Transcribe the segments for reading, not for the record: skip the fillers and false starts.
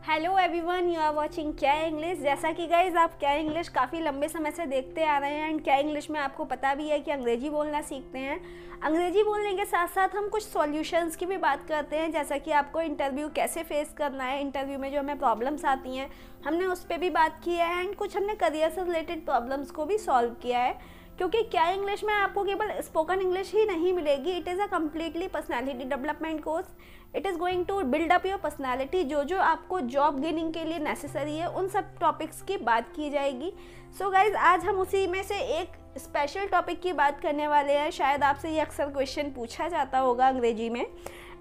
Hello everyone, you are watching क्या English. जैसा कि गाइज आप क्या इंग्लिश काफ़ी लंबे समय से देखते आ रहे हैं एंड क्या इंग्लिश में आपको पता भी है कि अंग्रेजी बोलना सीखते हैं। अंग्रेजी बोलने के साथ साथ हम कुछ सॉल्यूशंस की भी बात करते हैं, जैसा कि आपको इंटरव्यू कैसे फेस करना है, इंटरव्यू में जो हमें प्रॉब्लम्स आती हैं हमने उस पर भी बात की है एंड कुछ हमने करियर से रिलेटेड प्रॉब्लम्स को भी सॉल्व किया है। क्योंकि क्या इंग्लिश में आपको केवल स्पोकन इंग्लिश ही नहीं मिलेगी, it is a completely personality development course. It is going to build up your personality. जो जो आपको जॉब गेनिंग के लिए नेसेसरी है उन सब टॉपिक्स की बात की जाएगी। सो गाइज आज हम उसी में से एक स्पेशल टॉपिक की बात करने वाले हैं। शायद आपसे ये अक्सर क्वेश्चन पूछा जाता होगा अंग्रेजी में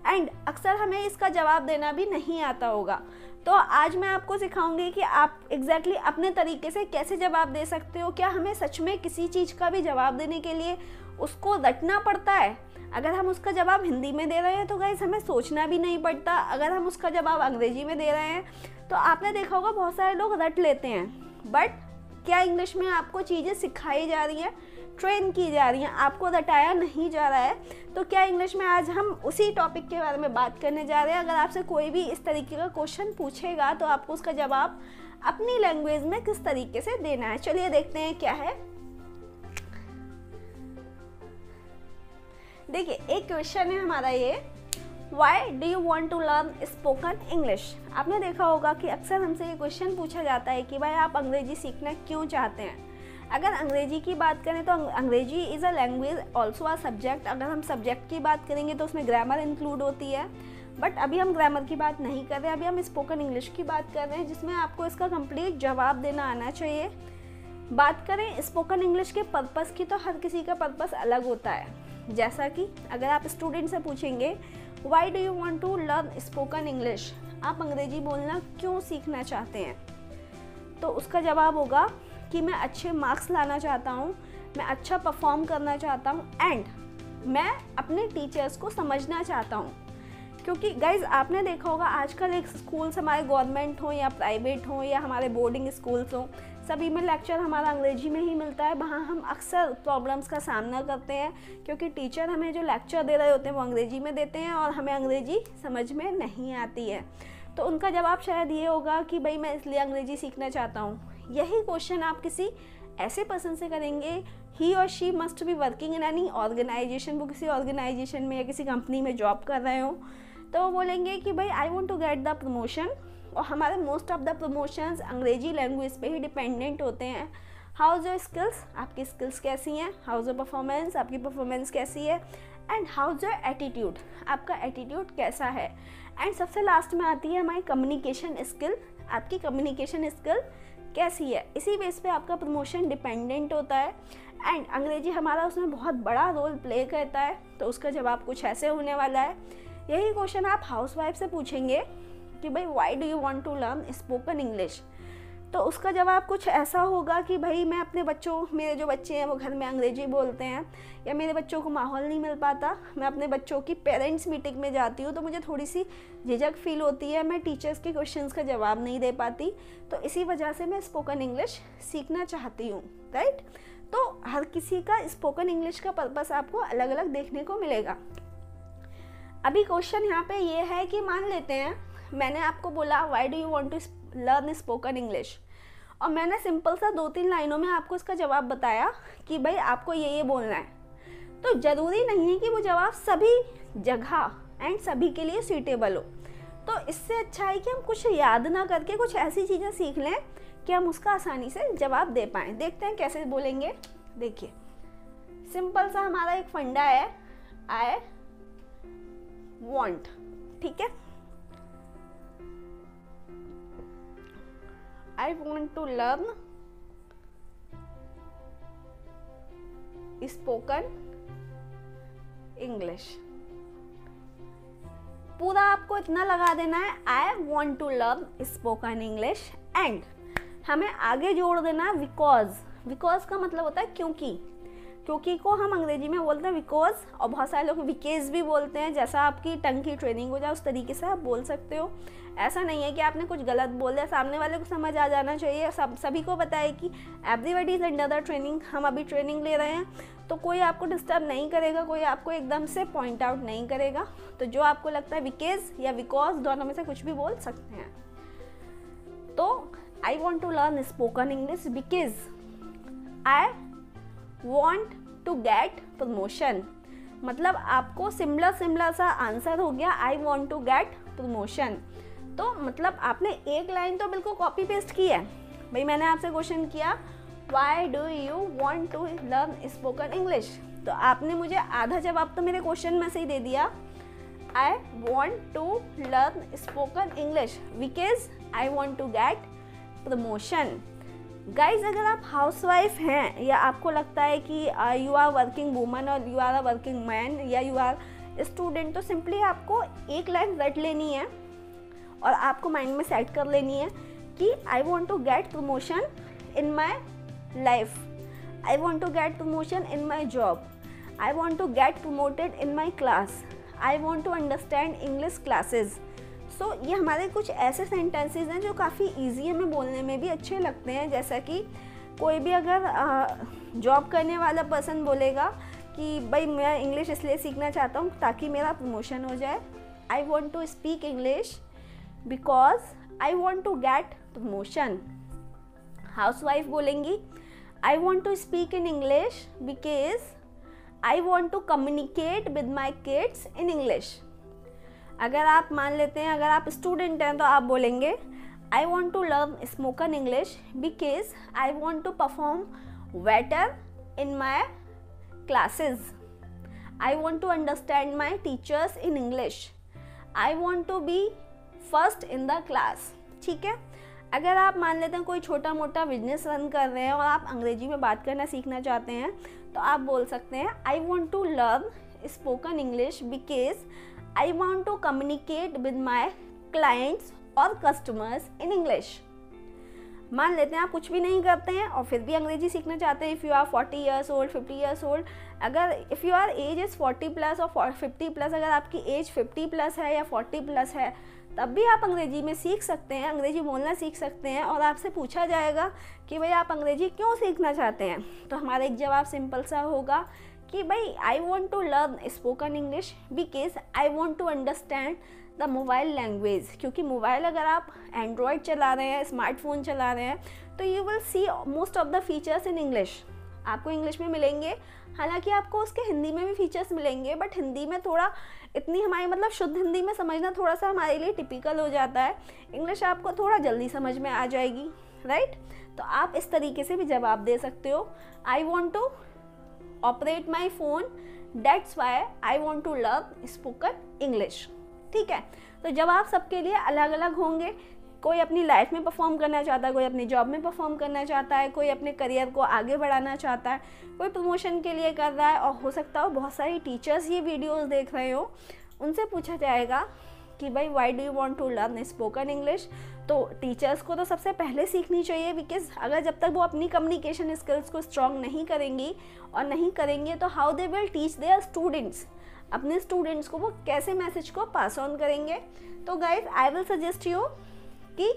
एंड अक्सर हमें इसका जवाब देना भी नहीं आता होगा। तो आज मैं आपको सिखाऊंगी कि आप एग्जैक्टली अपने तरीके से कैसे जवाब दे सकते हो। क्या हमें सच में किसी चीज़ का भी जवाब देने के लिए उसको रटना पड़ता है? अगर हम उसका जवाब हिंदी में दे रहे हैं तो गाइस हमें सोचना भी नहीं पड़ता। अगर हम उसका जवाब अंग्रेजी में दे रहे हैं तो आपने देखा होगा बहुत सारे लोग रट लेते हैं। बट क्या इंग्लिश में आपको चीज़ें सिखाई जा रही हैं, ट्रेन की जा रही हैं, आपको रटाया नहीं जा रहा है। तो क्या इंग्लिश में आज हम उसी टॉपिक के बारे में बात करने जा रहे हैं। अगर आपसे कोई भी इस तरीके का क्वेश्चन पूछेगा तो आपको उसका जवाब अपनी लैंग्वेज में किस तरीके से देना है। चलिए देखते हैं क्या है। देखिए एक क्वेश्चन है हमारा ये, why do you want to learn spoken English. आपने देखा होगा कि अक्सर हमसे ये क्वेश्चन पूछा जाता है कि भाई आप अंग्रेजी सीखना क्यों चाहते हैं। अगर अंग्रेजी की बात करें तो अंग्रेजी is a language also a subject. अगर हम सब्जेक्ट की बात करेंगे तो उसमें ग्रामर इंक्लूड होती है, बट अभी हम ग्रामर की बात नहीं कर रहे हैं। अभी हम स्पोकन इंग्लिश की बात कर रहे हैं जिसमें आपको इसका कंप्लीट जवाब देना आना चाहिए। बात करें स्पोकन इंग्लिश के पर्पस की तो हर किसी का पर्पस अलग होता है। जैसा कि अगर आप स्टूडेंट से पूछेंगे why do you want to learn spoken English, आप अंग्रेजी बोलना क्यों सीखना चाहते हैं, तो उसका जवाब होगा कि मैं अच्छे मार्क्स लाना चाहता हूँ, मैं अच्छा परफॉर्म करना चाहता हूँ एंड मैं अपने टीचर्स को समझना चाहता हूँ। क्योंकि गाइज आपने देखा होगा आजकल एक स्कूल्स हमारे गवर्नमेंट हो या प्राइवेट हो या हमारे बोर्डिंग स्कूल्स हो, सभी में लेक्चर हमारा अंग्रेजी में ही मिलता है। वहाँ हम अक्सर प्रॉब्लम्स का सामना करते हैं क्योंकि टीचर हमें जो लेक्चर दे रहे होते हैं वो अंग्रेजी में देते हैं और हमें अंग्रेजी समझ में नहीं आती है। तो उनका जवाब शायद ये होगा कि भाई मैं इसलिए अंग्रेजी सीखना चाहता हूँ। यही क्वेश्चन आप किसी ऐसे पर्सन से करेंगे, ही और she must be working in any organization, वो किसी ऑर्गेनाइजेशन में या किसी कंपनी में जॉब कर रहे हो, तो वो बोलेंगे कि भाई I want to get the promotion. और हमारे मोस्ट ऑफ द प्रमोशंस अंग्रेजी लैंग्वेज पे ही डिपेंडेंट होते हैं। हाउ इज़ योर स्किल्स, आपकी स्किल्स कैसी हैं, हाउ इज़ योर परफॉर्मेंस, आपकी परफॉर्मेंस कैसी है and how is your attitude, आपका एटीट्यूड कैसा है। एंड सबसे लास्ट में आती है हमारी कम्युनिकेशन स्किल, आपकी कम्युनिकेशन स्किल कैसी है। इसी बेस पे आपका प्रमोशन डिपेंडेंट होता है एंड अंग्रेजी हमारा उसमें बहुत बड़ा रोल प्ले करता है। तो उसका जवाब कुछ ऐसे होने वाला है। यही क्वेश्चन आप हाउसवाइफ से पूछेंगे कि भाई why do you want to learn spoken English, तो उसका जवाब कुछ ऐसा होगा कि भाई मैं अपने बच्चों, मेरे जो बच्चे हैं वो घर में अंग्रेजी बोलते हैं या मेरे बच्चों को माहौल नहीं मिल पाता, मैं अपने बच्चों की पेरेंट्स मीटिंग में जाती हूँ तो मुझे थोड़ी सी झिझक फील होती है, मैं टीचर्स के क्वेश्चंस का जवाब नहीं दे पाती, तो इसी वजह से मैं स्पोकन इंग्लिश सीखना चाहती हूँ। राइट, तो हर किसी का स्पोकन इंग्लिश का पर्पस आपको अलग अलग देखने को मिलेगा। अभी क्वेश्चन यहाँ पे ये है कि मान लेते हैं मैंने आपको बोला why do you want to learn spoken English और मैंने सिंपल सा 2-3 लाइनों में आपको इसका जवाब बताया कि भाई आपको ये बोलना है, तो ज़रूरी नहीं है कि वो जवाब सभी जगह एंड सभी के लिए सूटेबल हो। तो इससे अच्छा है कि हम कुछ याद ना करके कुछ ऐसी चीज़ें सीख लें कि हम उसका आसानी से जवाब दे पाएँ। देखते हैं कैसे बोलेंगे। देखिए सिंपल सा हमारा एक फंडा है, आई वॉन्ट, ठीक है, I want to learn spoken English। पूरा आपको इतना लगा देना है I want to learn spoken English and हमें आगे जोड़ देना है बिकॉज। बिकॉज का मतलब होता है क्योंकि। क्योंकि को हम अंग्रेजी में बोलते हैं बिकॉज और बहुत सारे लोग विकेज भी बोलते हैं। जैसा आपकी टंग की ट्रेनिंग हो जाए उस तरीके से आप बोल सकते हो। ऐसा नहीं है कि आपने कुछ गलत बोल दिया, सामने वाले को समझ आ जाना चाहिए। सभी को पता है कि everybody is under the training, हम अभी ट्रेनिंग ले रहे हैं तो कोई आपको डिस्टर्ब नहीं करेगा, कोई आपको एकदम से पॉइंट आउट नहीं करेगा। तो जो आपको लगता है बिकॉज या बिकॉज दोनों में से कुछ भी बोल सकते हैं। तो I want to learn spoken English because I want to get promotion. मतलब आपको सिमिलर सा आंसर हो गया, I want to get promotion. तो मतलब आपने एक लाइन तो बिल्कुल कॉपी पेस्ट की है। भाई मैंने आपसे क्वेश्चन किया why do you want to learn spoken English, तो आपने मुझे आधा जवाब तो मेरे क्वेश्चन में से ही दे दिया, I want to learn spoken English because I want to get promotion. Guys अगर आप हाउसवाइफ हैं या आपको लगता है कि यू आर वर्किंग वूमन और you are a working man या यू आर स्टूडेंट, तो सिंपली आपको एक लाइन रट लेनी है और आपको माइंड में सेट कर लेनी है कि I want to get promotion in my life, I want to get promotion in my job, I want to get promoted in my class, I want to understand English classes. So ये हमारे कुछ ऐसे sentences हैं जो काफ़ी easy हमें बोलने में भी अच्छे लगते हैं। जैसा कि कोई भी अगर जॉब करने वाला पर्सन बोलेगा कि भाई मैं इंग्लिश इसलिए सीखना चाहता हूँ ताकि मेरा प्रमोशन हो जाए, I want to speak English because I want to get promotion. Housewife बोलेंगी I want to speak in English because I want to communicate with my kids in English. अगर आप मान लेते हैं, अगर आप स्टूडेंट हैं तो आप बोलेंगे I want to learn spoken English because I want to perform better in my classes, I want to understand my teachers in English, I want to be first in the class. ठीक है। अगर आप मान लेते हैं कोई छोटा मोटा बिजनेस रन कर रहे हैं और आप अंग्रेजी में बात करना सीखना चाहते हैं, तो आप बोल सकते हैं I want to learn spoken English because I want to communicate with my clients और customers in English। मान लेते हैं आप कुछ भी नहीं करते हैं और फिर भी अंग्रेजी सीखना चाहते हैं। If you are 40 years old, 50 years old, अगर if you are age is 40 plus और 50 प्लस, अगर आपकी एज 50 प्लस है या 40 प्लस है, तब भी आप अंग्रेजी में सीख सकते हैं, अंग्रेजी बोलना सीख सकते हैं। और आपसे पूछा जाएगा कि भाई आप अंग्रेजी क्यों सीखना चाहते हैं, तो हमारा एक जवाब सिंपल सा होगा कि भाई I want to learn spoken English because I want to understand the mobile language. क्योंकि मोबाइल अगर आप एंड्रॉयड चला रहे हैं, स्मार्टफोन चला रहे हैं, तो you will see most of the features in English, आपको इंग्लिश में मिलेंगे। हालांकि आपको उसके हिंदी में भी फीचर्स मिलेंगे, बट हिंदी में थोड़ा इतनी हमारी मतलब शुद्ध हिंदी में समझना थोड़ा सा हमारे लिए टिपिकल हो जाता है। इंग्लिश आपको थोड़ा जल्दी समझ में आ जाएगी, राइट। तो आप इस तरीके से भी जवाब दे सकते हो, I want to operate my phone that's why I want to learn spoken English. ठीक है। तो जवाब सबके लिए अलग अलग होंगे। कोई अपनी लाइफ में परफॉर्म करना चाहता है, कोई अपनी जॉब में परफॉर्म करना चाहता है, कोई अपने करियर को आगे बढ़ाना चाहता है, कोई प्रमोशन के लिए कर रहा है। और हो सकता हो बहुत सारी टीचर्स ये वीडियोस देख रहे हो, उनसे पूछा जाएगा कि भाई why do you want to learn spoken English. तो टीचर्स को तो सबसे पहले सीखनी चाहिए, बिकॉज अगर जब तक वो अपनी कम्युनिकेशन स्किल्स को स्ट्रॉन्ग नहीं करेंगी और नहीं करेंगे तो how they will teach their students, अपने स्टूडेंट्स को वो कैसे मैसेज को पास ऑन करेंगे। तो guys I will suggest you कि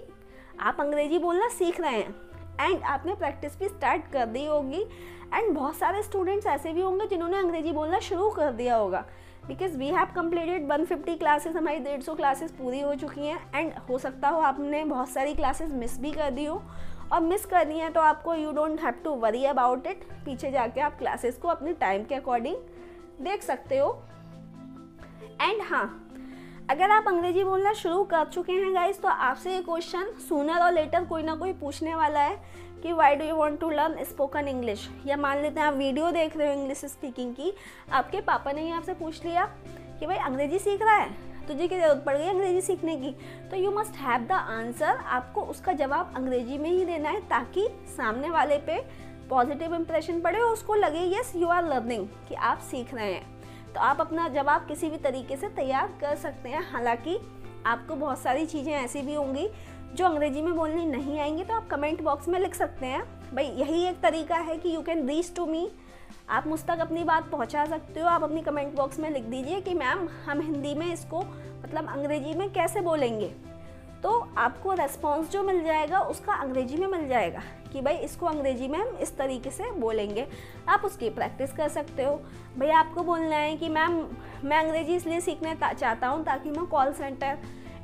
आप अंग्रेजी बोलना सीख रहे हैं एंड आपने प्रैक्टिस भी स्टार्ट कर दी होगी, एंड बहुत सारे स्टूडेंट्स ऐसे भी होंगे जिन्होंने अंग्रेजी बोलना शुरू कर दिया होगा, because we have completed 150 classes, हमारी 150 क्लासेस पूरी हो चुकी हैं। एंड हो सकता हो आपने बहुत सारी क्लासेस मिस भी कर दी हो, और मिस करनी है तो आपको you don't have to worry about it, पीछे जाके आप क्लासेस को अपने टाइम के अकॉर्डिंग देख सकते हो। एंड हाँ, अगर आप अंग्रेजी बोलना शुरू कर चुके हैं गाइस, तो आपसे ये क्वेश्चन सूनर और लेटर कोई ना कोई पूछने वाला है कि why do you want to learn spoken English. या मान लेते हैं आप वीडियो देख रहे हो इंग्लिश स्पीकिंग की, आपके पापा ने ही आपसे पूछ लिया कि भाई अंग्रेजी सीख रहा है, तुझे क्या जरूरत पड़ गई अंग्रेजी सीखने की, तो you must have the answer. आपको उसका जवाब अंग्रेजी में ही देना है ताकि सामने वाले पे पॉजिटिव इंप्रेशन पड़े और उसको लगे यस यू आर लर्निंग, कि आप सीख रहे हैं। तो आप अपना जवाब किसी भी तरीके से तैयार कर सकते हैं। हालांकि आपको बहुत सारी चीज़ें ऐसी भी होंगी जो अंग्रेजी में बोलनी नहीं आएंगी, तो आप कमेंट बॉक्स में लिख सकते हैं। भाई यही एक तरीका है कि you can reach to me, आप मुझ तक अपनी बात पहुंचा सकते हो। आप अपनी कमेंट बॉक्स में लिख दीजिए कि मैम हम हिंदी में इसको मतलब अंग्रेजी में कैसे बोलेंगे, तो आपको रेस्पॉन्स जो मिल जाएगा उसका अंग्रेजी में मिल जाएगा कि भाई इसको अंग्रेजी में हम इस तरीके से बोलेंगे। आप उसकी प्रैक्टिस कर सकते हो। भाई आपको बोलना है कि मैम मैं अंग्रेजी इसलिए सीखना चाहता हूँ ताकि मैं call centre,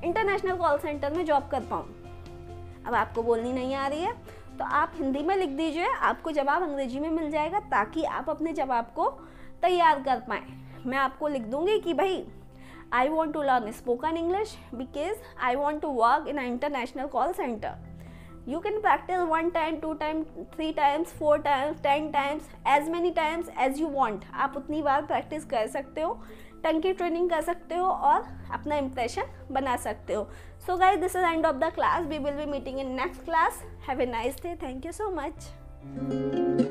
international call centre में जॉब कर पाऊँ। अब आपको बोलनी नहीं आ रही है तो आप हिंदी में लिख दीजिए, आपको जवाब अंग्रेजी में मिल जाएगा ताकि आप अपने जवाब को तैयार कर पाएँ। मैं आपको लिख दूँगी कि भाई I want to learn spoken English because I want to work in an international call center. You can practice 1 time, 2 times, 3 times, 4 times, 10 times, as many times as you want. आप उतनी बार प्रैक्टिस कर सकते हो, टंग की training कर सकते हो और अपना इम्प्रेशन बना सकते हो. So guys, this is the end of the class. We will be meeting in next class. Have a nice day. Thank you so much.